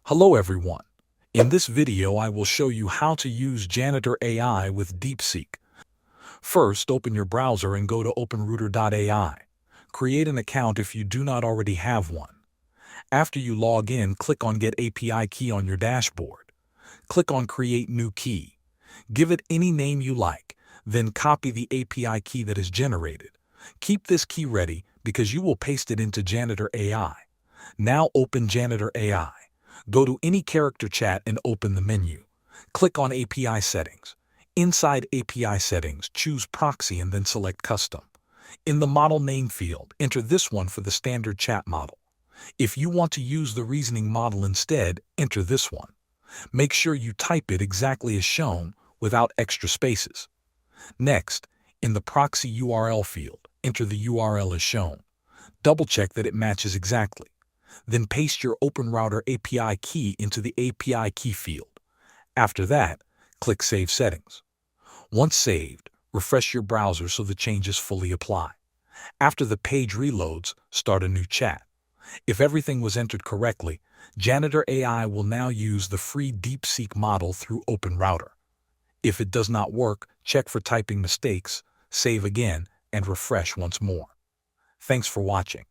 Hello everyone. In this video I will show you how to use Janitor AI with DeepSeek. First, open your browser and go to openrouter.ai. Create an account if you do not already have one. After you log in, click on Get API Key on your dashboard. Click on Create New Key. Give it any name you like, then copy the API key that is generated. Keep this key ready because you will paste it into Janitor AI. Now open Janitor AI. Go to any character chat and open the menu. Click on API Settings. Inside API Settings, choose Proxy and then select Custom. In the model name field, enter this one for the standard chat model. If you want to use the reasoning model instead, enter this one. Make sure you type it exactly as shown, without extra spaces. Next, in the proxy URL field, enter the URL as shown. Double-check that it matches exactly. Then paste your OpenRouter API key into the API key field. After that, click Save Settings. Once saved, refresh your browser so the changes fully apply. After the page reloads, start a new chat. If everything was entered correctly, Janitor AI will now use the free DeepSeek model through OpenRouter. If it does not work, check for typing mistakes, save again, and refresh once more. Thanks for watching.